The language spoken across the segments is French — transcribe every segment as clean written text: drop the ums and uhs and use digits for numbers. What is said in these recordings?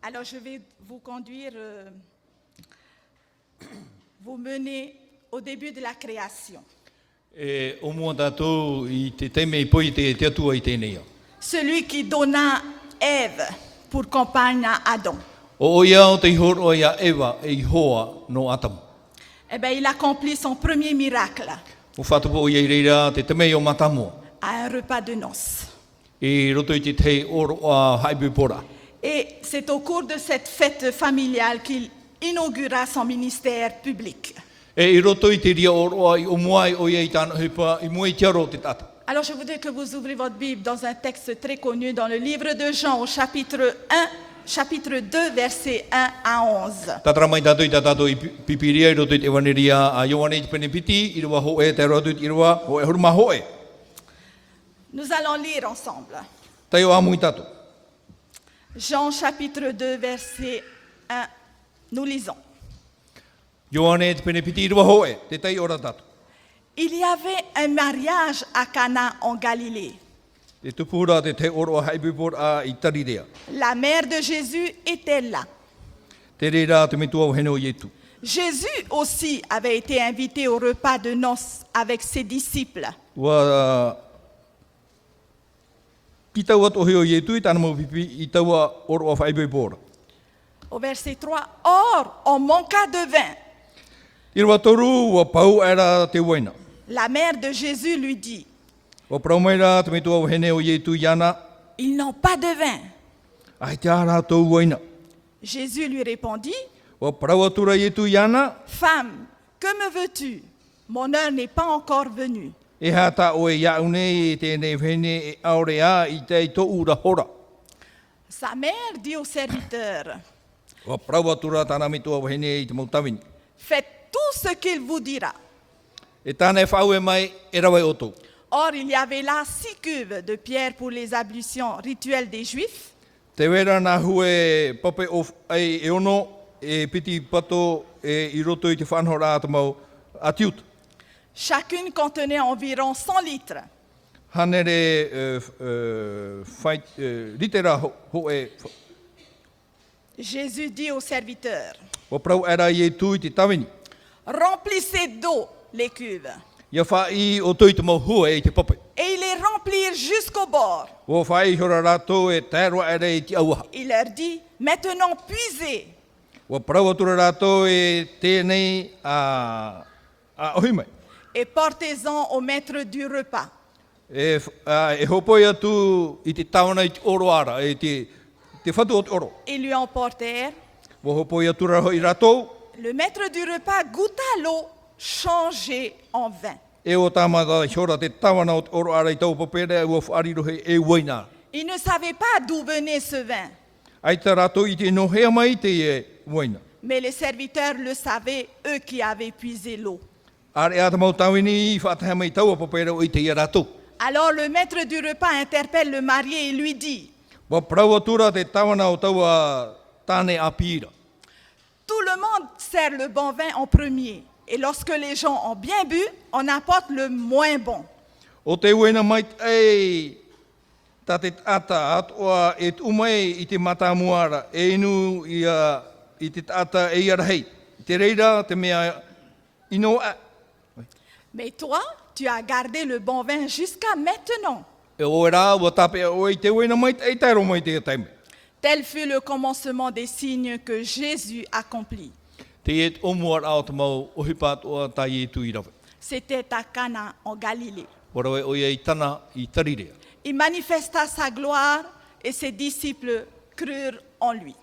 Alors je vais vous conduire, vous mener au début de la création. Celui qui donna Ève pour compagne à Adam. Eh bien, il accomplit son premier miracle à un repas de noces. Et c'est au cours de cette fête familiale qu'il inaugura son ministère public. Alors je voudrais que vous ouvrez votre Bible dans un texte très connu dans le livre de Jean au chapitre 2, versets 1 à 11. Nous allons lire ensemble. Jean chapitre 2, verset 1, nous lisons. Il y avait un mariage à Cana en Galilée. La mère de Jésus était là. Jésus aussi avait été invité au repas de noces avec ses disciples. Au verset 3, or, on manqua de vin. La mère de Jésus lui dit, ils n'ont pas de vin. Jésus lui répondit, femme, que me veux-tu? Mon heure n'est pas encore venue. Sa mère dit au serviteur, faites tout ce qu'il vous dira. Or, il y avait là 6 cuves de pierre pour les ablutions rituelles des Juifs. Chacune contenait environ 100 litres. Jésus dit au serviteur, remplissez d'eau les cuves. Et ils les remplirent jusqu'au bord. Il leur dit, maintenant puisez. Et portez-en au maître du repas. Ils lui emportèrent. Le maître du repas goûta l'eau changée en vin. Il ne savait pas d'où venait ce vin. Mais les serviteurs le savaient, eux qui avaient puisé l'eau. Alors le maître du repas interpelle le marié et lui dit, tout le monde sert le bon vin en premier. Et lorsque les gens ont bien bu, on apporte le moins bon. Mais toi, tu as gardé le bon vin jusqu'à maintenant. Tel fut le commencement des signes que Jésus accomplit. C'était à Cana en Galilée. Il manifesta sa gloire et ses disciples crurent en lui.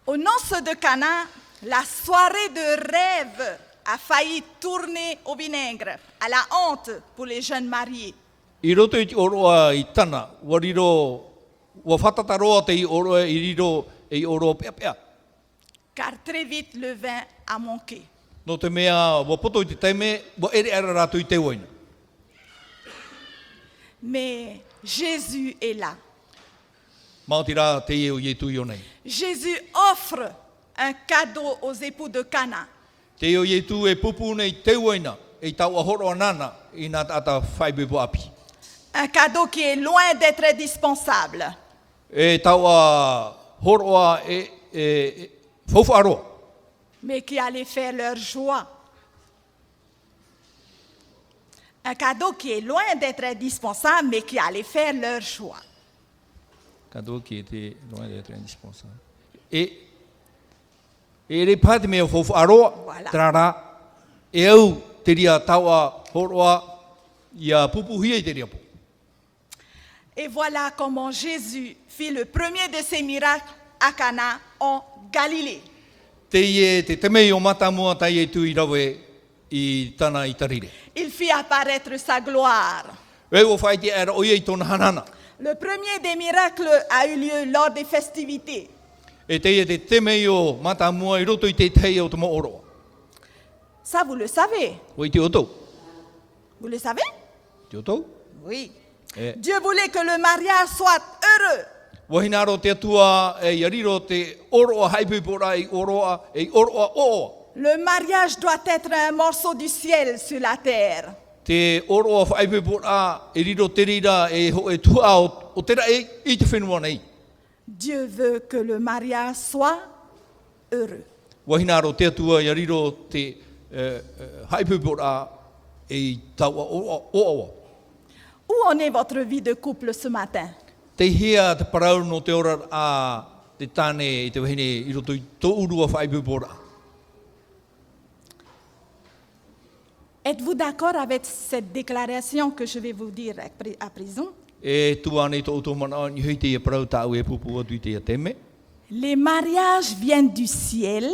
Aux noces de Cana, la soirée de rêve a failli tourner au vinaigre, à la honte pour les jeunes mariés. Car très vite le vin a manqué. Mais Jésus est là. Jésus offre un cadeau aux époux de Cana. Te o ye tu e pupu nei te waina, e tau ahoro anana, i nā tata whaipepo api. Un cadeau qui est loin d'être indispensable. E tau a horoa whauwharoa. Mais qui allait faire leur joie. Un cadeau qui est loin d'être indispensable, mais qui allait faire leur joie. Kato ki e te loin d'être indispensable. E re pāte mea whauwharoa, Voilà. trara, e au te ria tau a horoa, ia pupu hia i te ria po. Et voilà comment Jésus fit le premier de ses miracles à Cana en Galilée. Te ie te temei o matamua tai e tu i rawe i tana i tarire. Il fit apparaître sa gloire. E o whai te era o iei tona hanana. Le premier des miracles a eu lieu lors des festivités. E te ie te temei o matamua i roto i te tei o tamo oroa. Ça, vous le savez. O i te otou. Vous le savez? Te otou? Oui. E Dieu voulait que le mariage soit heureux. wahinaro te atua e yariro te oroa haipipora i oroa e oroa o. Le mariage doit être un morceau du ciel sur la terre. Te oroa haipipora e riro te rira e ho e tua o tera i te whenua nei. Dieu veut que le mariage soit heureux. Wahinaro te atua yariro te haipipora e taua o. Où en est votre vie de couple ce matin? Te hea te parau no te ora a te tāne i te wahine i roto i tō urua whaipipora. Êtes-vous d'accord avec cette déclaration que je vais vous dire à présent? E tuane tō utomana ni hui te e parau tāu e pupu atu i te ateme. Les mariages viennent du ciel,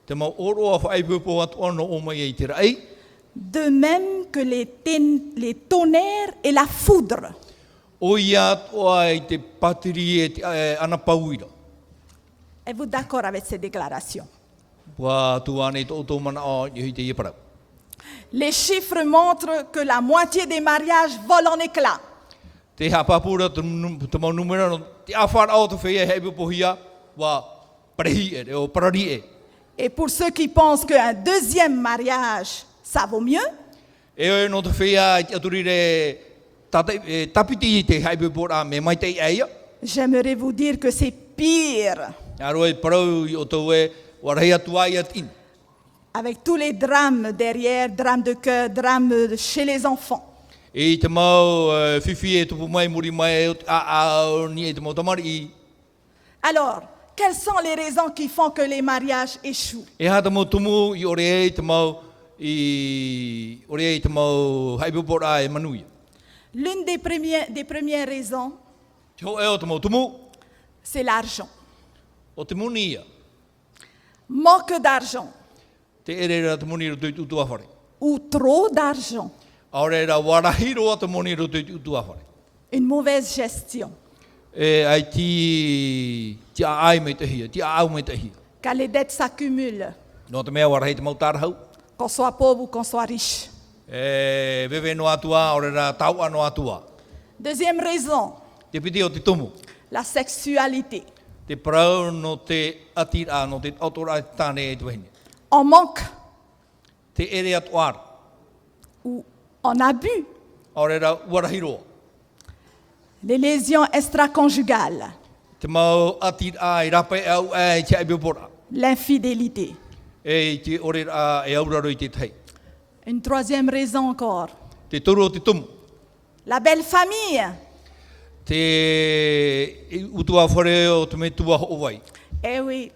Te mau oroa whaipipo atu ano o mai e te rai. de même que les tonnerres et la foudre. O ia toa i te patiri e te ana pauira. Êtes-vous d'accord avec cette déclaration? Pua tuane tō utomana o ni hui te e parau. Les chiffres montrent que la moitié des mariages volent en éclats. Te hapapura te mau numera no te awhara o te whea heipipo hia wa parehi e o parari e. Et pour ceux qui pensent qu'un deuxième mariage, ça vaut mieux, E no te whea i te aturire tapiti i te haipipora me mai te eia. j'aimerais vous dire que c'est pire, Aro e parau i o tau e warhei atua i atin. avec tous les drames derrière, drames de cœur, drames chez les enfants. E te mau whiwhi e tupu mai muri mai e a ni e te mau tamari i. Alors, quelles sont les raisons qui font que les mariages échouent? E hata mau tumu i ore e te mau haipipora e manuia. L'une des premières raisons, Te ho e o te mau tumu c'est l'argent. o te muni ia. Manque d'argent Te ere ra te muni roto i tutu awhare. ou trop d'argent, Aore ra warahiro a te muni roto i tutu awhare. une mauvaise gestion. E ai ti a ai me te hia, ti a au me te hia. Quand les dettes s'accumulent, No te mea warahei te mau tarahau. qu'on soit pauvre ou qu'on soit riche. E vewe no atua, ore ra tau ano atua. Deuxième raison, Te piti o te tumu. la sexualité. Te parau no te atira, no te autora e tāne e te wahine. On manque Te ere atuara. ou on abuse. Ore ra warahiro. Les lésions extraconjugales, Te mau atira e rape au e te aibipora. l'infidélité. E te ore ra e auraro i te tei. Une troisième raison encore, Te toro o te tumu. la belle famille. Te utua whare o te me tua ho'owai. Eh oui,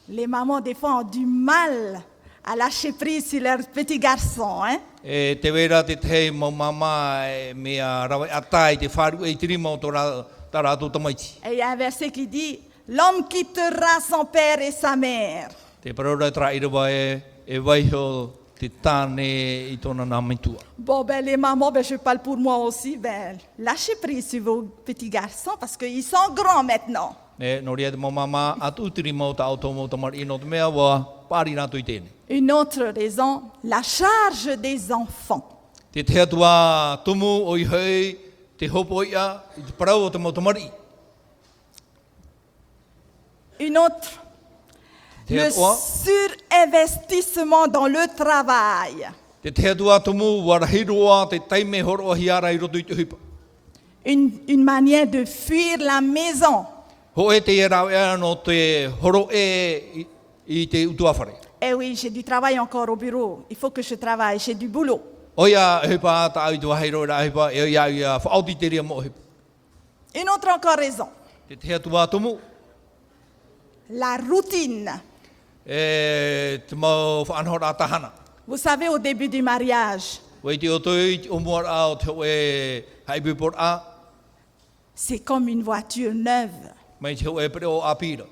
les mamans des fois ont du mal à lâcher prise sur leurs petits garçons. Hein? E te wera te tei mau mama e mea rawe atai te wharu e tiri mau tā rātou tamaiti. Et il y a un verset qui dit, l'homme quittera son père et sa mère. Te parora tra irawa e waiho te tāne i tōna nā maitua. Bon, ben les mamans, ben, je parle pour moi aussi, ben, lâchez prise sur vos petits garçons parce qu'ils sont grands maintenant. E no rea te mau mama atu utiri mau tā auto mau tamari ino te mea wa pāri rātou i tēne. Une autre raison, la charge des enfants. Te te atua tumu o i hei, te hopo ia, i te parau o te mau tamari. Une autre, Le surinvestissement dans le travail. Te te atua tumu warahiroa te taime horo hiara I roto I te hipa. Une manière de fuir la maison. Ho e te rau e no te horo I te utuawhare. Eh oui, j'ai du travail encore au bureau. Il faut que je travaille. J'ai du boulot. Oia hipa ta ai tua heiro ra hipa e ia whaoti te ria mo hipa. Une autre encore raison. Te atua tumu La routine. e te mau whaanhora tahana. Vous savez, au début du mariage, Wei te otoi o muar ao te e haibipor a c'est comme une voiture neuve. mai te e pre o apira.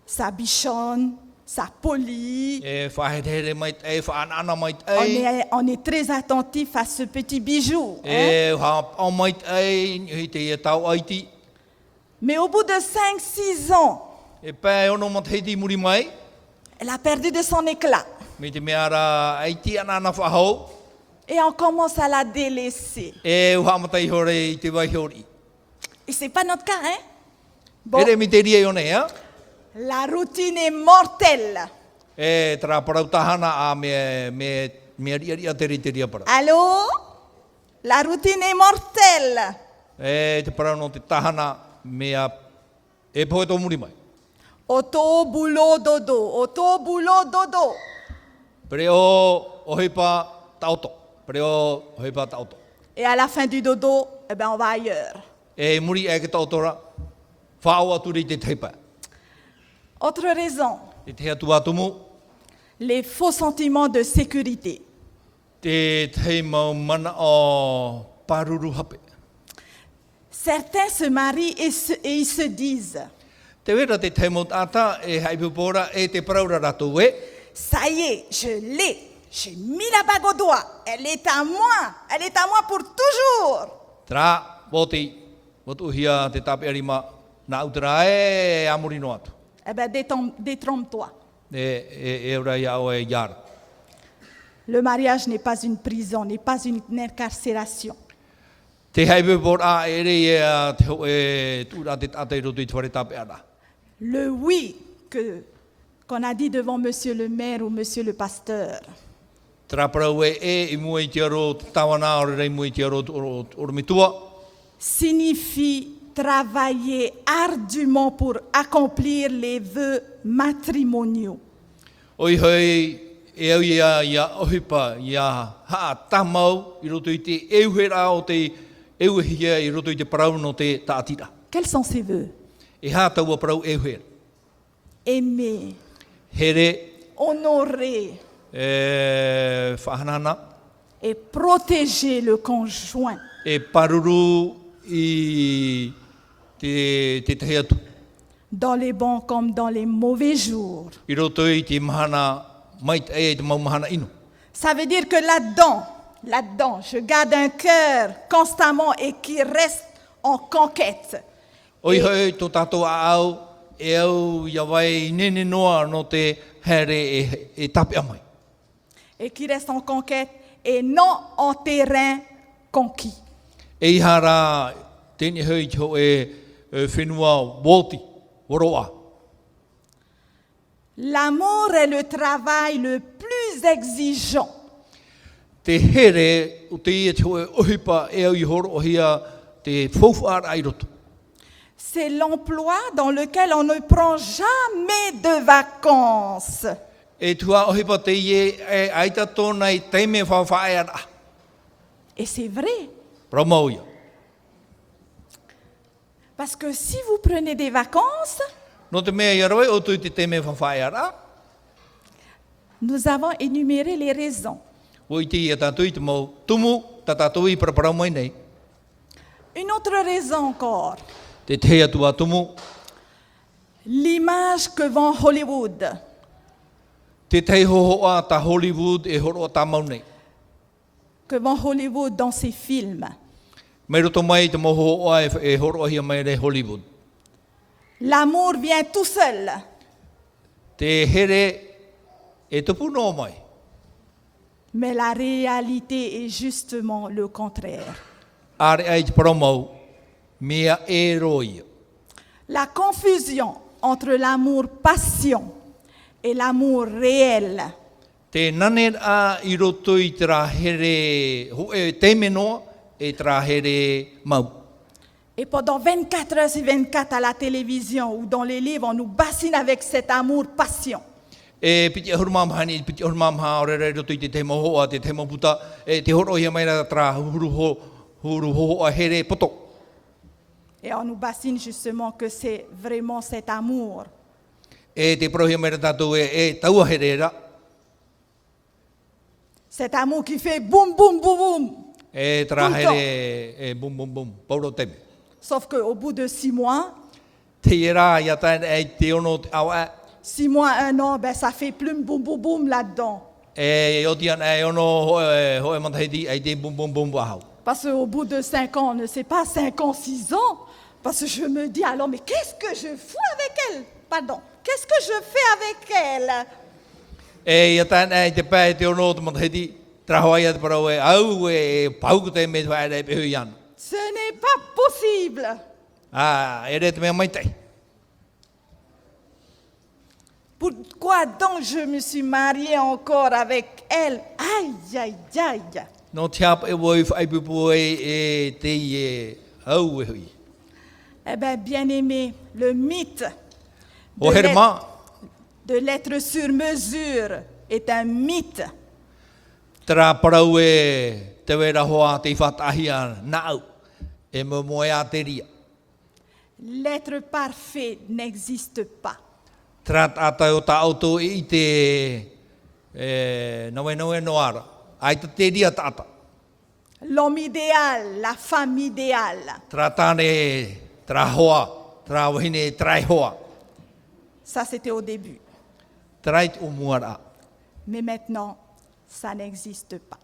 Ça bichonne, ça polie. E whahetere mai te e whaanana mai te On est très attentif à ce petit bijou. Hein? e o mai te te e tau aiti. Mais au bout de 5-6 ans, E pē ono ma te heiti muri mai, elle a perdu de son éclat. me te meara aiti anana whahau, Et on commence à la délaisser. e uhaamatai hore I te wai hori. Et c'est pas notre cas, hein? Bon, Ere mi te ria I one, ha? la routine est mortelle. E tera parau tahana a me ria te ria para. Allô? La routine est mortelle. E te parau no te tahana mea e poe tō muri mai. Auto, boulot, dodo. Auto, boulot, dodo. Pere o hipa tauto. Pere o hipa tauto. Et à la fin du dodo, eh ben, on va ailleurs. E muri e ke tautora, whao aturi te teipa. Autre raison, E te atua tumu, les faux sentiments de sécurité. te tei mau mana o paruru hape. Certains se marient et ils se disent, Te wera te tei mau tata e haipupora e te praura ratu e, ça y est, je l'ai. J'ai mis la bague au doigt. Elle est à moi. Elle est à moi pour toujours. tra, boti, botu hia te tape arima, na utara e amuri no atu. Eh bien, détrompe-toi. E ora ia o e iara. Le mariage n'est pas une prison, n'est pas une incarcération. Te haipupora e re e te ho e tura te tate rotu I te whare tape ara. Le oui qu'on a dit devant monsieur le maire ou monsieur le pasteur, Tra parau e I mua I te aro tawana o rei mua I te aro o mitua. signifie travailler ardument pour accomplir les vœux matrimoniaux. Oi hoi e au ia ohipa ia haa tamau I roto I te euhera o te euhia I roto I te parau no te tātira. Quels sont ces vœux? E haa taua parau euhera. Aimer, Here honorer whahanana et protéger le conjoint e paruru I te tehe atu. dans les bons comme dans les mauvais jours. I roto I te mahana mai te mau mahana inu. Ça veut dire que là-dedans, je garde un cœur constamment et qui reste en conquête. Oi hoi tō tātou a au e au ia wai nene noa no te here e tape amai. Et qui reste en conquête et non en terrain conquis. E ihara tēne hoi tō e whenua wōti, woroa. L'amour est le travail le plus exigeant. Te here o te ia tō e ohipa e au I horo o hia te whauwhara ai roto. C'est l'emploi dans lequel on ne prend jamais de vacances. E tua ohipa te ie e aita tōna I teime whawhai ara. Et c'est vrai. Promauia. Parce que si vous prenez des vacances, No te mea ia roi o tui te teime whawhai ara. nous avons énuméré les raisons. O I te ia tātui te mau tumu, ta tātui I paraparau mai nei. Une autre raison encore, Te te atua tumu, l'image que vend Hollywood. te te hohoa ta Hollywood e horo ta mau nei. Que vend Hollywood dans ses films. Mai roto mai te mohoa e horo hia mai re Hollywood. L'amour vient tout seul. Te here e tupu no mai. Mais la réalité est justement le contraire. Are ai te paromau, mea e roi. La confusion entre l'amour passion et l'amour réel. Te nane a I roto I te rā here, ho e te menoa e te rā here mau. Et pendant 24 heures sur 24 à la télévision ou dans les livres, on nous bassine avec cet amour passion. E piti ahurumam hani, piti ahurumam ha orere roto I te te moho a te te moputa, e te horo ia mai rā tra huru ho a here poto. Et on nous bassine justement que c'est vraiment cet amour. E te prohia mai rā tātou e taua here ra. Cet amour qui fait boum, boum, boum, boum. E tra Tout le temps. here e bum bum bum, pauro teme. Sauf qu'au bout de 6 mois, Te ira ia tai e te ono au a. 6 mois, 1 an, ben ça fait plume, boum, boum, boum là-dedans. E o tian e ono ho e mantahiti e te bum bum bum wahau. Parce qu'au bout de 5 ans, on ne sait pas 5 ans, 6 ans. Parce que je me dis alors, mais qu'est-ce que je fous avec elle? Pardon, qu'est-ce que je fais avec elle? E ia tai e te pē te ono te mantahiti, trahoa ia te parau e au e pauku te me whae e pehu iana. Ce n'est pas possible. Ah, e re te mea mai tei. Pourquoi donc je me suis mariée encore avec elle? Aïe, aïe, aïe. No te apa e woi whaipupu e te I e au e hui. Eh bien, bien-aimé, le mythe O here mā, de l'être sur mesure est un mythe. tera parau e te wera hoa te whatahia na au. E mo moe a te ria. L'être parfait n'existe pas. Tera tātai o tā auto I te nawe noara. Ai te ria tāta. L'homme idéal, la femme idéale, Tera tāne, tera hoa, tera wahine, tera hoa. ça c'était au début. Tera o muara. Mais maintenant, ça n'existe pas.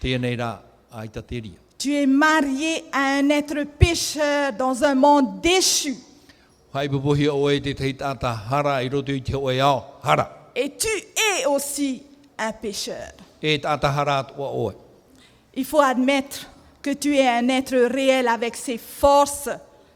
Tēnei rā, ai te ria. Tu es marié à un être pécheur dans un monde déchu. Whaipupuhi o e te tei tāta hara I roto I te oe ao, hara. Et tu es aussi un pécheur. E tāta hara atua oe. Il faut admettre que tu es un être réel avec ses forces,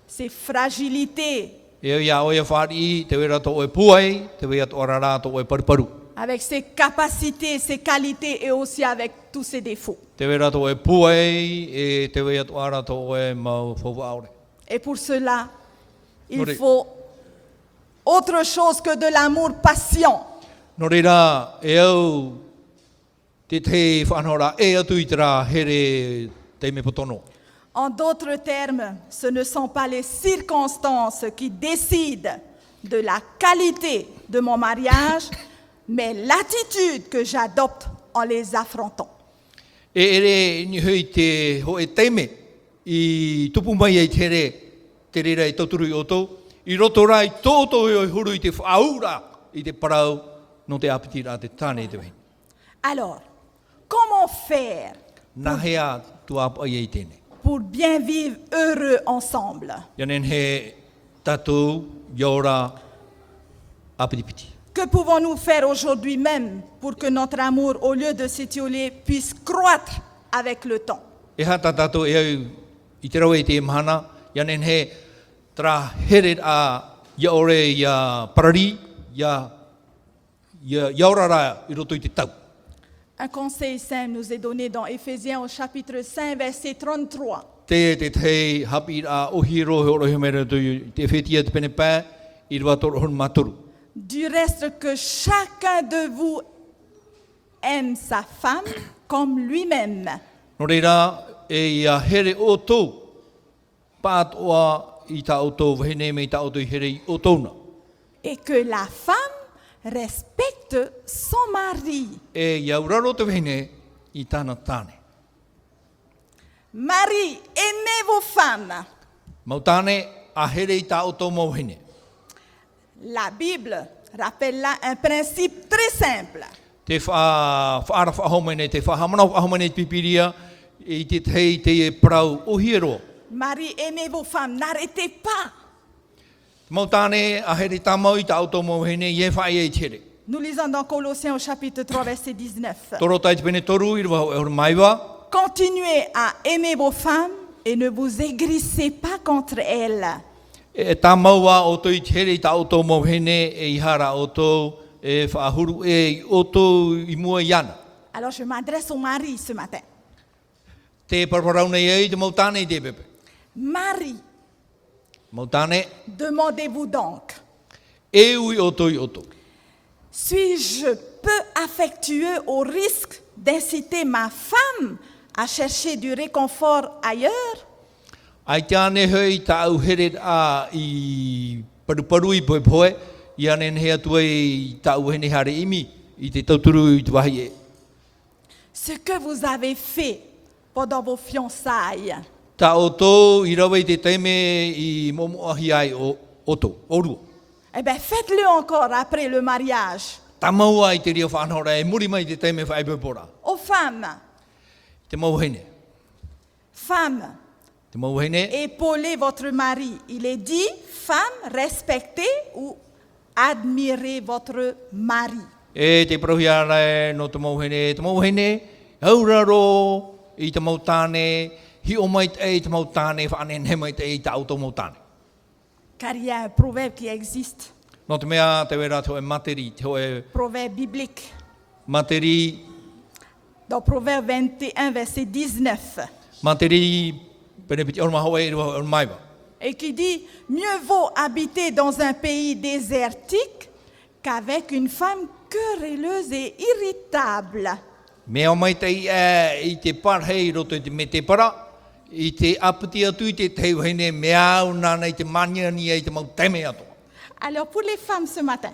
ses fragilités, E ia oe whari, te wera to oe puai, te wera to orara to oe paruparu. avec ses capacités, ses qualités et aussi avec tous ses défauts. Te wera to oe puai, e te wera to ara to oe mau whaua aore. Et pour cela, il Nori. faut autre chose que de l'amour passion. No reira, e au te te whanora, e atu I te rā here te me potono. En d'autres termes, ce ne sont pas les circonstances qui décident de la qualité de mon mariage, mais l'attitude que j'adopte en les affrontant. E ere ni hui te ho e teime, I tupu mai e te reira I tauturu I oto, I roto rai tōto e huru I te whaura I te parau no te apiti rā te tāne te wehi. Alors, comment faire Nahea tu apa I e tēne. pour bien vivre heureux ensemble? Ianen he tatou, yora, apitipiti. Que pouvons-nous faire aujourd'hui même pour que notre amour, au lieu de s'étioler, puisse croître avec le temps? E hata tatou e au I te rau e te mahana, ianen he tra here a ia ore ia parari, ia yaurara I roto I te tau. Un conseil simple nous est donné dans Éphésiens au chapitre 5, verset 33. Te te hapi a ohiro he orohi mera tu te whetia te pene pā, I rwa toro hon maturu. Du reste, que chacun de vous aime sa femme comme lui-même, No reira, e ia here o tō, pātoa I ta o tō, wahine me I ta o tō I here I o tōna. et que la femme respecte son mari. E iauraro te wahine I tāna tāne. Marie, aimez vos femmes. Mautane, a here I ta o tō mo wahine. La Bible rappelle là un principe très simple. Te whaara whahomene, te whahamana whahomene pipiria, I te tei te e prau o hiero. Marie, aimez vos femmes, n'arrêtez pas. Mautane, a here tamau I ta o tō mo wahine, ie whai e tere. Nous lisons dans Colossiens au chapitre 3, verset 19. Toro tai te pene toru, I rwa e maiwa. Continuez à aimer vos femmes et ne vous aigrissez pas contre elles. E tamaua o toi tere ta o tō mauhene e ihara o tō e whaahuru e o tō i mua iana. Alors je m'adresse au mari ce matin. Te parparau nei ei te mautane te pepe. Mari, Mautane demandez-vous donc, e ui o toi o tō. suis-je peu affectueux au risque d'inciter ma femme à chercher du réconfort ailleurs? Ai te ane hei ta au heret a i paruparu i poe poe, i ane hea tua i ta au hene hare imi, i te tauturu i te wahi e. Ce que vous avez fait pendant vos fiançailles, Ta o tō i rawa i te teime i momo ahi ai o tō, o rua. eh bien faites-le encore après le mariage. Ta maua i te ria whanhora e muri mai te teime whai pepora. Aux femmes, Te mauhene. femmes, Te mauhene. épaulez votre mari. Il est dit, femme, respectez ou admirez votre mari. E te prohiara e no te mauhene, hauraro i te mautane, hi o mai te mautane, whanen he mai te ta auto mautane. Car il y a un proverbe qui existe, No te mea te wera te hoe materi, te hoe proverbe biblique. materi, Dans Proverbe 21, verset 19, materi, penepiti orma hoa e rua ormaiwa. et qui dit, mieux vaut habiter dans un pays désertique qu'avec une femme querelleuse et irritable. Mea o mai te i te parhei roto i te me te para, i te aputi atu i te teu hene mea au nana i te maniani i te mau teme atu. Alors pour les femmes ce matin,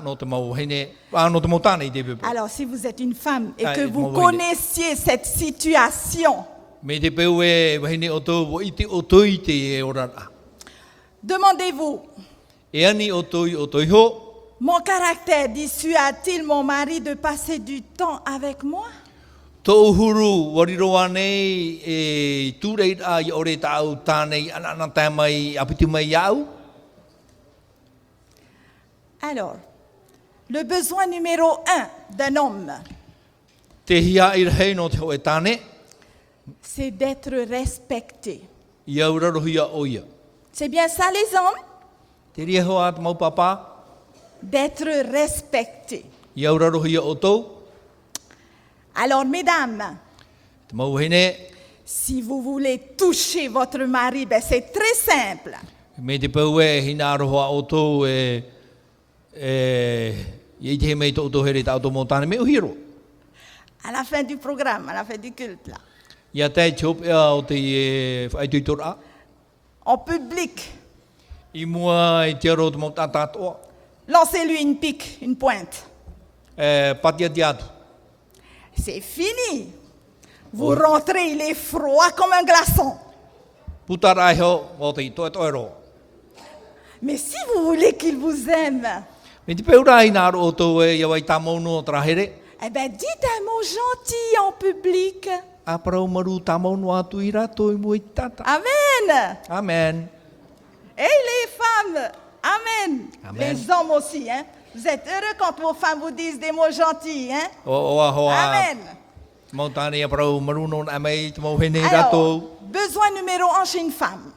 No te mau hene, no te mau tāne i te pepe. alors si vous êtes une femme et Ah, que et vous moi, oui. connaissiez cette situation, Me te peu e hene o tō, o i te i te e orara. demandez-vous, E ani o tō i o tō iho, mon caractère dissuade-t-il mon mari de passer du temps avec moi? tō uhuru wariro anei e tūreit a i ore tāu tānei anana tāmai apitu mai iau. Alors, le besoin numéro 1 d'un homme, Te hia i rehei no te hoe tāne, c'est d'être respecté. i au rarohia o ia. C'est bien ça les hommes? Te ria hoa te mau papa, D'être respecté. i au rarohia o tō, Alors mesdames, te mau hene, si vous voulez toucher votre mari, ben c'est très simple. me te peu e hina aroha o tō i te he mei tō tō here tāu tō mō tāne me uhiro. À la fin du programme, à la fin du culte, là, Ia te chop ea o te whaitui tora, en public, i mua i te aro te mau tātātoa, lancez-lui une pique, une pointe. patia te atu. C'est fini. Vous rentrez, il est froid comme un glaçon. Putara ai ho, o te i toe toe ro. Mais si vous voulez qu'il vous aime, Me te peura i nā aro o tō e ia wai tā maunu o trahere, eh ben dites un mot gentil en public. a parau maru tā maunu atu i rato i mua i tata. Amen. Amen. Et les femmes, amen. Amen. Les hommes aussi, hein. Vous êtes heureux quand vos femmes vous disent des mots gentils, hein. Oa hoa. Amen. Mau tāne a parau maru non amei te mau hene i Alors, rato. besoin numéro 1 chez une femme,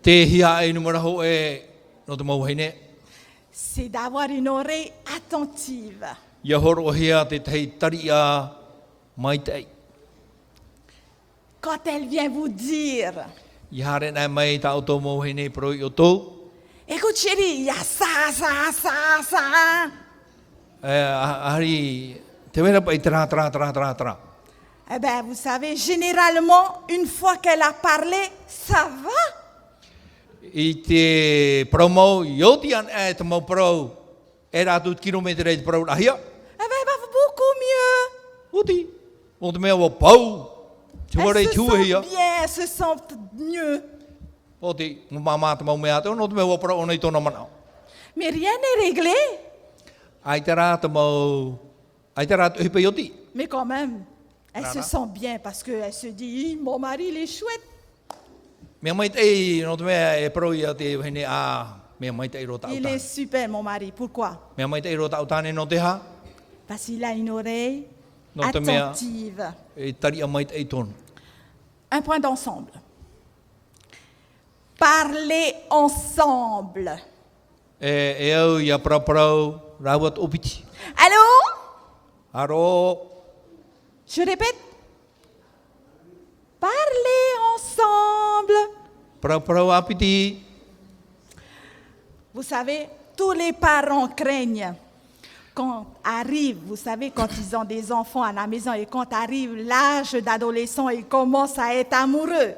Te hia e numera ho e no te mau hene. c'est d'avoir une oreille attentive. Ia horo hea te tei tari a mai tei. Quand elle vient vous dire, I hare nai mai tā o tō mau hene pro i o tō. écoute chérie, il y a ça, ça, ça, ça. Ahari, te wera pa i tra. Eh bien, vous savez, généralement, une fois qu'elle a parlé, ça va. I te promo, i oti an e te mau pro, e rātu kilometre e te pro rahia. Eh bien, elle va beaucoup mieux. Oti, o te mea wa pau. Te wara i Elle se tua sent hia. bien, elle se sent mieux. Oti, mama te mau mea te, o te mea wa pro, o nei tōna manao. Mais rien n'est réglé. Ai te rā te mau, ai te rā te hipa i oti. Mais quand même, elle Voilà. se sent bien parce qu'elle se dit, mon mari, il est chouette. Mea mai te, no te mea e pro i a te hene a, mea mai te i rota au Il est tāne. super, mon mari. Pourquoi? Mea mai te i rota au tāne no te ha, Parce qu'il a une oreille No te mea. attentive. e tari a mai te i tonu. Un point d'ensemble. Parlez ensemble. E au ia praparau rawat opiti. Allô? Aro, Je répète. Parlez ensemble. praparau apiti. Vous savez, tous les parents craignent quand arrive, vous savez, quand ils ont des enfants à la maison et quand arrive l'âge d'adolescent, ils commencent à être amoureux.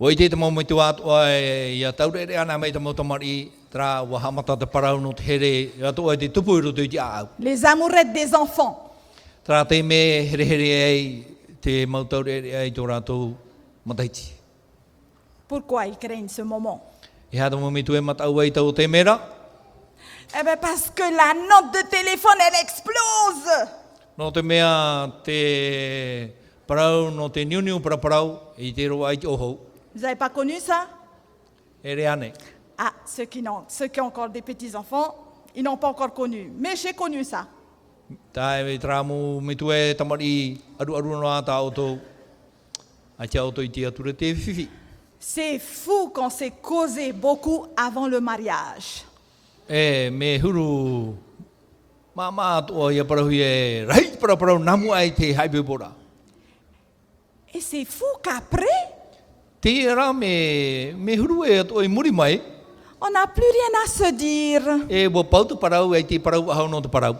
Wai te tamo mai tu atu ai ia taurere ana mai tamo tamari tra wa hamata te parau no te here atu ai te tupu i roto i te au. Les amourettes des enfants. Tra te me here here ai te mau taurere ai tō rātou mataiti. Pourquoi ils craignent ce moment? I hata mo me tu e matau ai tau te mera. Eh bien parce que la note de téléphone, elle explose. No te mea te parau no te niuniu parau i te roa ai te ohou. Vous n'avez pas connu ça? Ere ane. Ah, ceux qui ont encore des petits-enfants, ils n'ont pas encore connu. Mais j'ai connu ça. Tā e tra mo me tu e tamari aru no ata auto. A te auto i te ature te fifi. C'est fou qu'on s'est causé beaucoup avant le mariage. E me huru mama atu ia parau e rai parau namu ai te haibebora. Et c'est fou qu'après, Te ra me huru e atu i muri mai. on n'a plus rien à se dire. E wo pau te parau ai te parau ahau no te parau.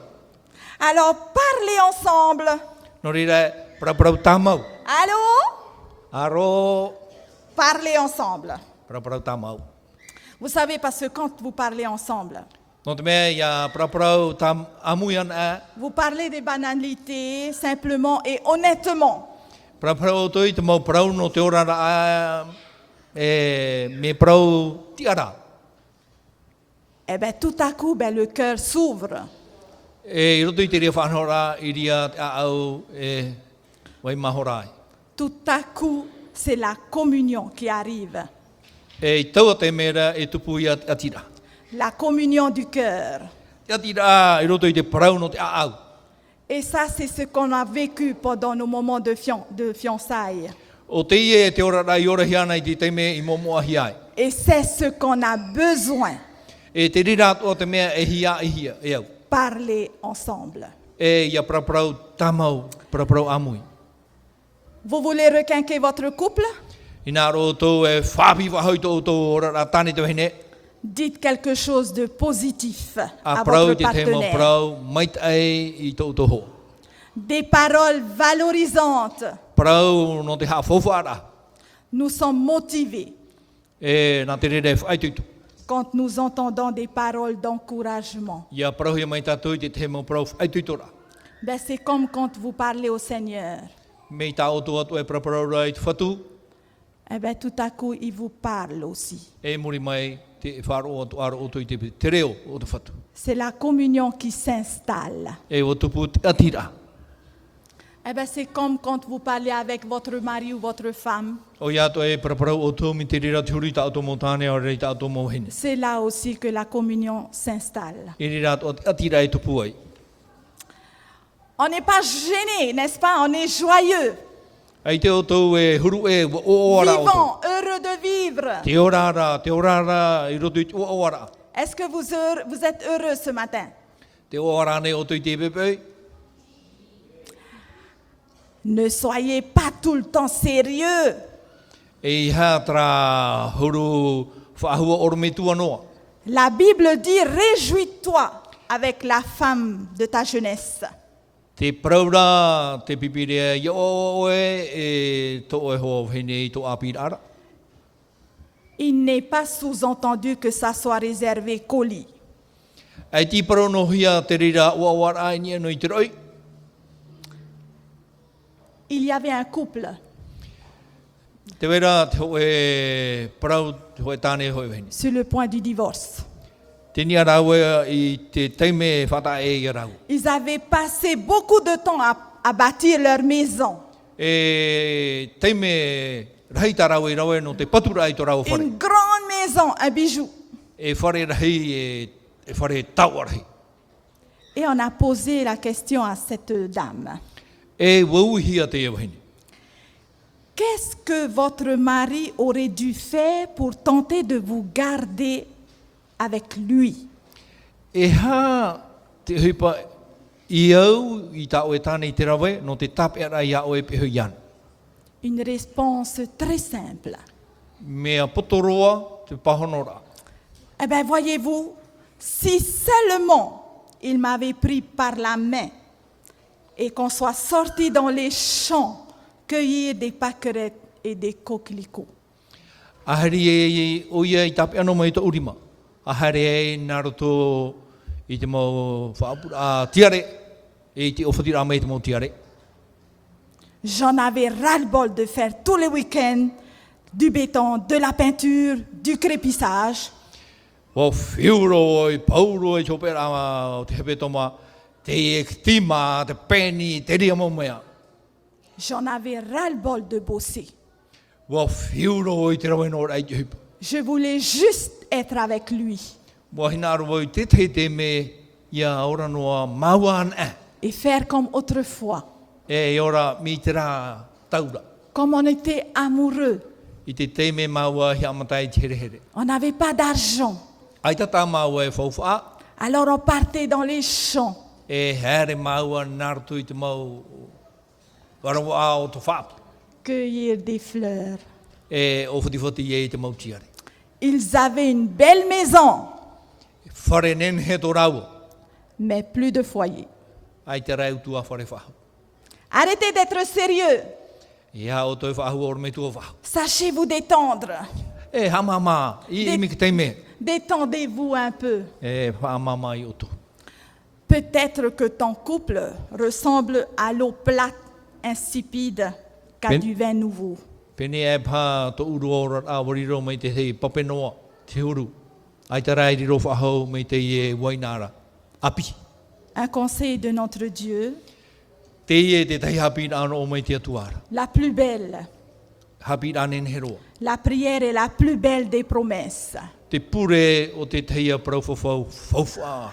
Alors parlez ensemble. No rira parau tamau. Allô? Aro Parlez ensemble. parau tamau. Vous savez, parce que quand vous parlez ensemble, No te mea ia parau tam amuian a. vous parlez des banalités simplement et honnêtement. Parau toi te mau parau no te ora a me parau tiara. Eh bien, tout à coup, le cœur s'ouvre. E i roto i te rea whanora i ria a au wai mahorai. Tout à coup, c'est la communion qui arrive. E i taua te mera e tupu i atira. La communion du cœur. Te atira i roto i te parau no te a au. Et ça, c'est ce qu'on a vécu pendant nos moments de fiançailles. O te ie te ora rai ora hiana i te teime i momo ahi ai. Et c'est ce qu'on a besoin. E te rira o te mea e hia i hia e au. Parler ensemble. E ia praparau tamau, praparau amui. Vous voulez requinquer votre couple? I nā ro tō e whāpi wahau tō ora rā tāne te hene. Dites quelque chose de positif à A prau votre te te mau partenaire. prau, mait ai i tō ho. Des paroles valorisantes. Prau no te haa whawhara. Nous sommes motivés E nā te rere whaitutu. quand nous entendons des paroles d'encouragement. Ia prau hia mai tātou i te mau prau whaitutura. C'est comme quand vous parlez au Seigneur. Me tā oto atu e praparau rai te whatu. Tout à coup, il vous parle aussi. E muri mai te wharo atu aro oto i te reo o te whatu. C'est la communion qui s'installe. E o tupu te atira. C'est comme quand vous parlez avec votre mari ou votre femme. O ia to e praparau o tō mi te rira te huri tā auto mō tāne o rei tā auto mō hene. C'est là aussi que la communion s'installe. E rira to atira e tupu ai. On n'est pas gêné, n'est-ce pas? On est joyeux, Ai te o tō e huru e o ora o tō. vivant, heureux de vivre. Te orara i roto i te o ora. Est-ce que vous êtes heureux ce matin? Te o ora ne o tō i te pepe. Ne soyez pas tout le temps sérieux. E i hea tra huru whaahua orometua noa. La Bible dit, réjouis-toi avec la femme de ta jeunesse. Te praura, te pipirea i o e tō e hoa hene i tō apirara. Il n'est pas sous-entendu que ça soit réservé qu'au lit. Ai ti parau no hia te rira ua wara ai ni anō i te roi. Il y avait un couple. Te wera te hoe parau, te hoe tāne hoe hene. Sur le point du divorce. Te nia rawe i te teime whata e i rau. Ils avaient passé beaucoup de temps à bâtir leur maison. E teime rahita rawe rawe no te patura i tō rau whare. Une grande maison, un bijou. E whare rahi e whare tau rahi. Et on a posé la question à cette dame. E wau hia te eo hene. qu'est-ce que votre mari aurait dû faire pour tenter de vous garder avec lui? E hā te huipa I au I tāo e tānei te rawe no te tape ara I au e pehu ian. Une réponse très simple. Mea potoroa te pahonora. Eh bien, voyez-vous, si seulement il m'avait pris par la main et qu'on soit sorti dans les champs cueillir des pâquerettes et des coquelicots. Ahari e o ia I tape ano mai to urima. Ahari e naruto I te mau whaapura tiare e te ofotira mai te mau tiare. J'en avais ras-le-bol de faire tous les week-ends du béton, de la peinture, du crépissage. Wa whiuro I pauro I chopera o te hepetoma, te ektima, te peni, te ria mea. J'en avais ras-le-bol de bosser. Wa whiuro I te rawe no rai te hupa. Je voulais juste être avec lui Wa hina aroa I te me ia ora noa maua ana. et faire comme autrefois, E ora mi te rā taura. comme on était amoureux. I te me maua hi amatai te here here. On n'avait pas d'argent. Ai tata maua e whauwha. Alors on partait dans les champs. E here maua naruto I te mau warawa o te whapu. Cueillir des fleurs. E ofoti I te mau tiare. Ils avaient une belle maison, Whare nen he tō rau. mais plus de foyer. Ai te rau tua whare whahu. Arrêtez d'être sérieux. Ia o toi whahu or me tua whahu. Sachez vous détendre. E hamama, I mi ki te me. Détendez-vous un peu. E hamama I oto. Peut-être que ton couple ressemble à l'eau plate, insipide, qu'à Ben- du vin nouveau. Pene e pā tō uru ora a wariro mai te hei papenoa, te uru. Ai te rai riro whahau mai te e wainara. Api. Un conseil de notre Dieu, Te e te tei hapi ano o mai te atuara. la plus belle, Hapi anen heroa. la prière est la plus belle des promesses, Te pure o te teia praufafau fauwha.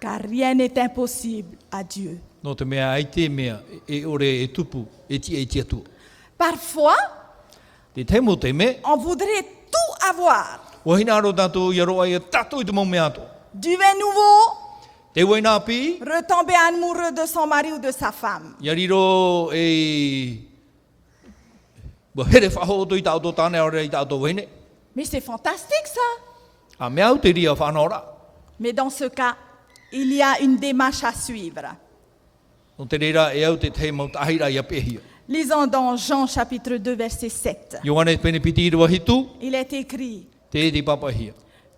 car rien n'est impossible à Dieu. No te mea ai te mea e ore e tupu e ti atu. Parfois, Te teimo te me, on voudrait tout avoir. wahina aro tātou i aroa i a tātou I te mau mea ato. Du vin nouveau, Te waina api, retomber amoureux de son mari ou de sa femme. ia riro e... Wa here whaho o i tātou tāne ora I tātou waine. Mais c'est fantastique ça. A mea au te ria whanora. Mais dans ce cas, il y a une démarche à suivre. No te reira e au te te mau tahira I a pehia. Lisons dans Jean chapitre 2 verset 7. Ioane pene piti I rua hitu, Il est écrit te di papahia.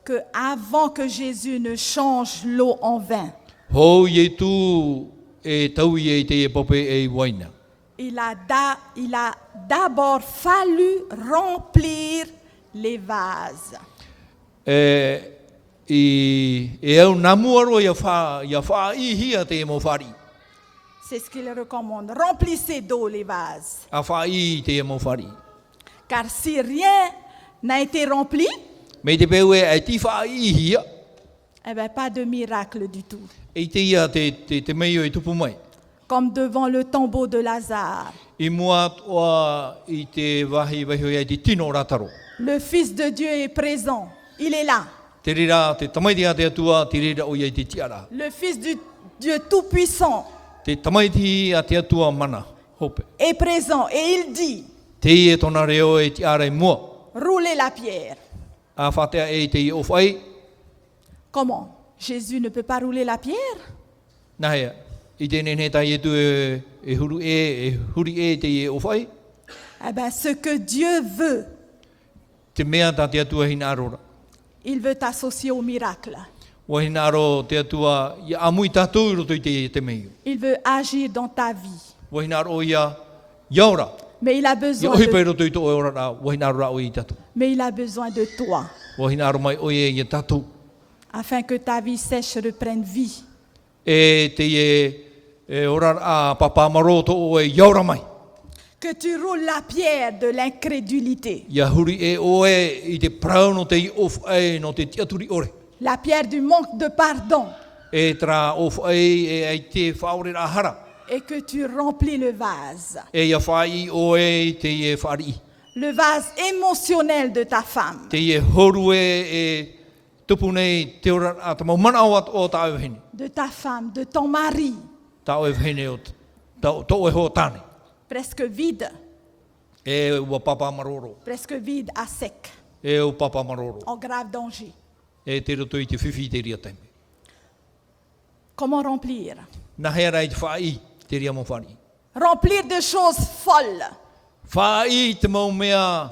que avant que Jésus ne change l'eau en vin, Hou I e tu e tau I e te e pope e waina. il a d'abord fallu remplir les vases. E au namuaro ia wha I hia te e mo whari. C'est ce qu'il recommande. Remplissez d'eau les vases. A wha I te e mo whari. Car si rien n'a été rempli, Me te peu e ti wha I hia, eh bien, pas de miracle du tout. e te ia te meio e tupu mai. Comme devant le tombeau de Lazare. I mua toa I te wahi e te tino rataro. Le Fils de Dieu est présent. Il est là. Te rira, te tamaitia te atua, te rira o iei te tiara. Le Fils du Dieu Tout-Puissant Te tamaiti a te atua mana, hope. est présent et il dit, Te e tona reo e tiara I mua. roulez la pierre. A whatea e te I ofai, Comment? Jésus ne peut pas rouler la pierre? nahea. I te nene tai e tu e huri e te e ofai. Eh bien, ce que Dieu veut, Te mea ta te atua hina arora. il veut t'associer au miracle. Wa hina aro te atua, ia amui tātou I roto I te mei. Il veut agir dans ta vie. Wa hina aro ia, iaora. Mais il a Ia besoin ohi pai de, roto I to e ora rā, wa hina aro rā o I tātou. mais il a besoin de toi, Wa hina aro mai o ia tātou. afin que ta vie sèche reprenne vie. E te e ora a papa maroto o e iaora mai. Que tu roules la pierre de l'incrédulité, Ia huri e oe I te prau no te I of e no te tiaturi ore. la pierre du manque de pardon E tra of e ai te whaore rā hara. et que tu remplis le vase. E ia whai o e te e whari. Le vase émotionnel de ta femme. Te e horu e tupu nei te ora a te mau mana o ta au hene. De ta femme, de ton mari. Ta au hene o to e ho tane. Presque vide. E ua papa maroro. Presque vide à sec. E o papa maroro. En grave danger. E te roto i te whiwhi te ria teme. Comment remplir? Na hea rai te whai te ria mo whani. Remplir de choses folles. Whai te mau mea...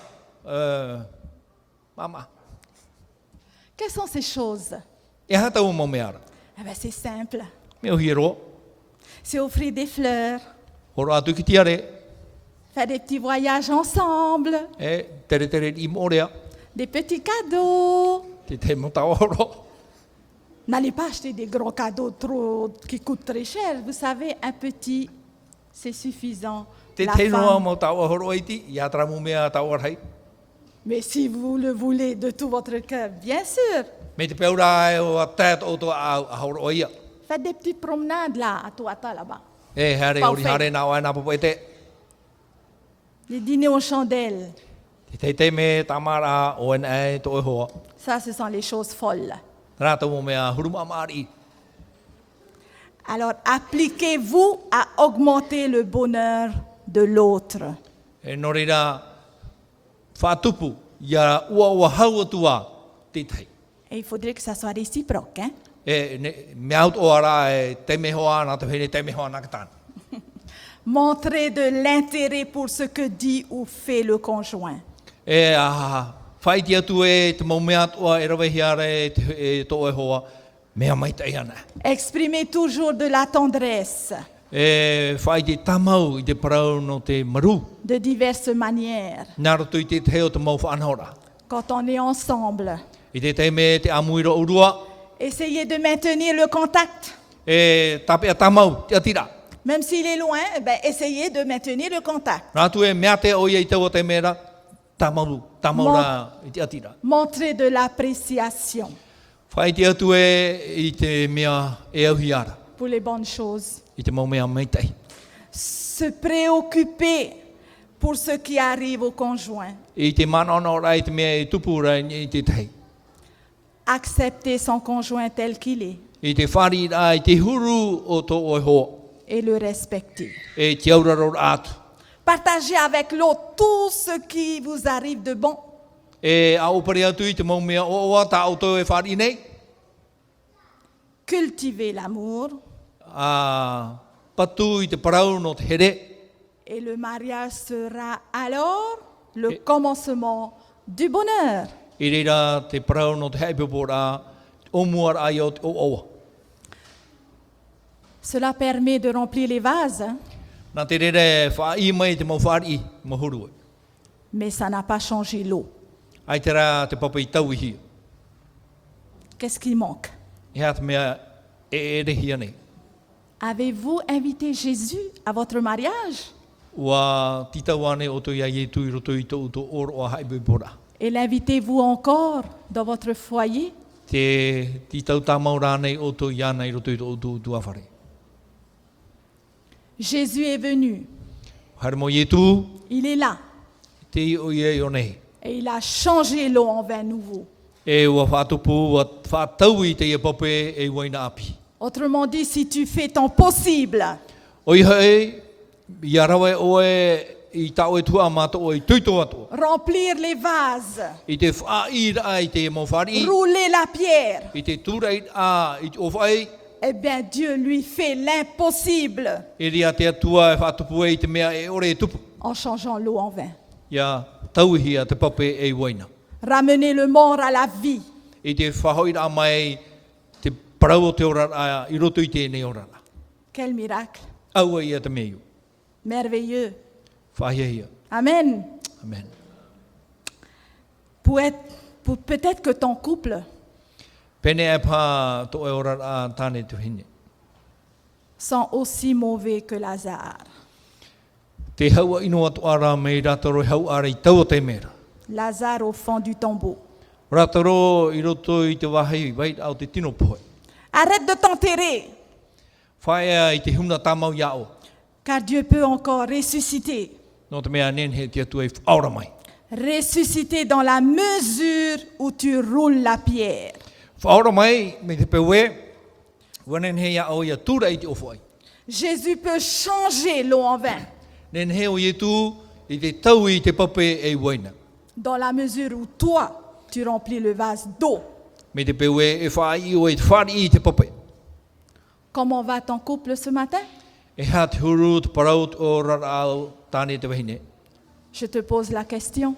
mama. Quelles sont ces choses? E hata o mau mea ara. Eh ben, c'est simple. Me o hiro. C'est offrir des fleurs, Horo atu ki tiare. faire des petits voyages ensemble, E tere tere i morea. des petits cadeaux. Te mo tau horo. N'allez pas acheter des gros cadeaux qui coûtent très cher. Vous savez, un petit, c'est suffisant. Te La te noa femme. mo tau horo iti. Ia tra mo mea tau arhai. Mais si vous le voulez de tout votre cœur, bien sûr. Me te peura e o a tēt o to a horo o ia. Faites des petites promenades là, à Tuata là-bas. E hare ori hare nā wai nā popo e te. Les dîners aux chandelles. Te te me tamara o en e to e hoa. Ça, ce sont les choses folles. Rāta mo mea huruma maari. Alors, appliquez-vous à augmenter le bonheur de l'autre. E nori rā whātupu ia ua hau atua te tei. Et il faudrait que ça soit réciproque. Hein? E me out o ara e te me hoa nā te hene te me hoa nā katana. Montrez de l'intérêt pour ce que dit ou fait le conjoint. E whaiti atu e te mau mea atua e rawe hiare e to e hoa mea mai te ana. Exprimez toujours de la tendresse, E whaiti tamau i te parau no te maru. de diverses manières, Nā roto i te heo te mau whanhora. quand on est ensemble. I te me te amuira urua Essayez de maintenir le contact. e tape a tamau te atira. Même s'il est loin, eh ben, essayez de maintenir le contact. Rātu e mea te o ia i te o te mera tamau ra i te atira. Montrez de l'appréciation Whaiti atu e i te mea e auhi ara. pour les bonnes choses. I te mau mea meitei. Se préoccuper pour ce qui arrive au conjoint. I te manana ora i te mea e tupura i te tei. Accepter son conjoint tel qu'il est I te whari ra i te huru o tō oi hoa. et le respecter. E te auraro atu. Partagez avec l'autre tout ce qui vous arrive de bon. E a opare atu i te mau mea o oa ta auto e whari nei. Cultivez l'amour A patu i te parau no te here. et le mariage sera alors le commencement du bonheur. I reira te parau no te haipepora o muar ai o oa. Cela permet de remplir les vases, hein, Nā te rere whai mai te mau whari ma huru. mais ça n'a pas changé l'eau. Ai te rā te papa i tau i hia. Qu'est-ce qui manque? E hea te mea e rehia nei. Avez-vous invité Jésus à votre mariage? Ua titau ane o to ia ietu i roto i tō uto oro o haipepora. Et l'invitez-vous encore dans votre foyer? Te titau tamau rānei o to iana i roto i tō uto awhare. Jésus est venu, Haere mo ietu, il est là te i o ia i o nei. et il a changé l'eau en vin nouveau. E ua whātupu, ua whātau i te ia pape e waina api. Autrement dit, si tu fais ton possible, O iha e, i arawe oe i tau e tua mato o i tuito atua. remplir les vases, I te whaira i te mau whari, rouler la pierre, i te turei a i o whai, eh bien Dieu lui fait l'impossible e ria te atua e whātupu e i te mea e ore e tupu. en changeant l'eau en vin. Ia tauhia te pape e waina. Ramener le mort à la vie. I te whahoira mai te parau o te orara i roto i tēnei orara. Quel miracle. Aua ia te meiu. Merveilleux. Whahia hia. Amen. Amen. Peut-être que ton couple Pene e pā to e orara tāne tu hine. sont aussi mauvais que Lazare. Te haua ino atu ara mei rataro hau ara i tau o te mera. Lazare au fond du tombeau. Rataro i roto i te wahai wait au te tino poe. Arrête de t'enterrer. Whaea i te huna tamau iao. Car Dieu peut encore ressusciter. No te mea nen he te atu e whaora mai. Ressusciter dans la mesure où tu roules la pierre. Whaora mai, me te pewe, wanen he ia o ia tura i te ofu ai. Jésus peut changer l'eau en vin Nen he o i tu i te tau i te pape e waina. dans la mesure où toi, tu remplis le vase d'eau. Me te pewe e whai o e te whari i te pape. Comment va ton couple ce matin? E ha te huru te paraut o rarau tāne te wahine. Je te pose la question.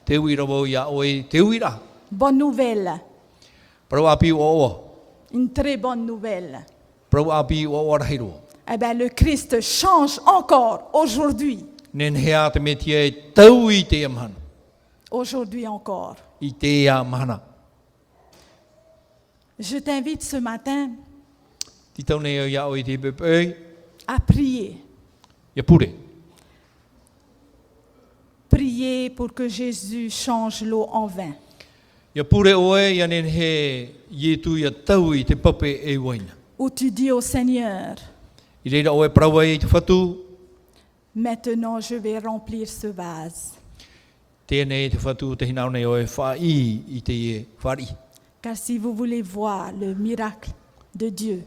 Te uira o ia o e te uira. Bonne nouvelle, Parau api o oa. une très bonne nouvelle. Parau api o oa rahiro. Eh bien, le Christ change encore aujourd'hui. Nen hea te metia e tau i te amhana. Aujourd'hui encore. I te amhana. Je t'invite ce matin Ti tau nei o ia o i te pepe. à prier. Ia pure. Prier pour que Jésus change l'eau en vin. Ia pure oe ia nen he ietu ia tau i te pape e waina. Où tu dis au Seigneur, I reira oe prawa i te whatu. maintenant je vais remplir ce vase. Tēnei te whatu te hinau nei oe whai i te e whari. Car si vous voulez voir le miracle de Dieu,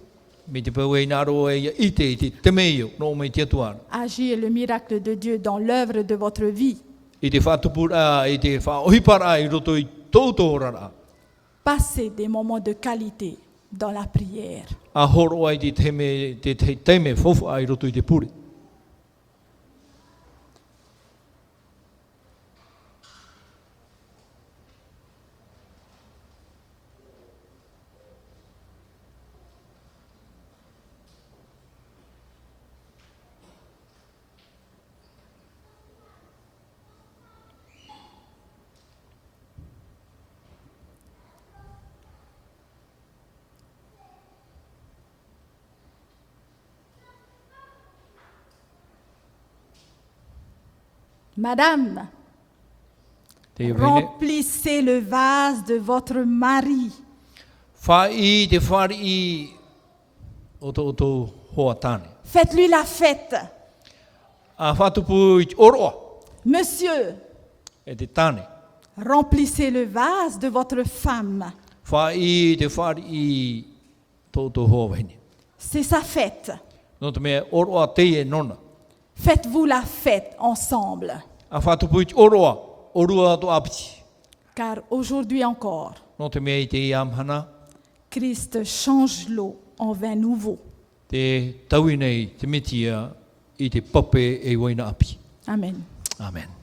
Me te pau e naro e ia i te temeo no me te atuana. agir le miracle de Dieu dans l'œuvre de votre vie, I te whatupura, i te whaohipara i roto i tautorara. passez des moments de qualité dans la prière. A horo ai te teme fofu ai roto i te pure. Madame, Te ia vene. remplissez le vase de votre mari. Whai te whari i oto hoa tāne. Faites-lui la fête. A whatupu i te oroa Monsieur, e te tāne. remplissez le vase de votre femme. Whai te whari i toto hoa wahine. C'est sa fête. No te mea oroa te e nona. Faites-vous la fête ensemble. A whatupu i te oroa, orua to apiti. Car aujourd'hui encore, No te mea i te iamhana, Christ change l'eau en vin nouveau. te tauinei te mitia i te pape e waina api. Amen. Amen.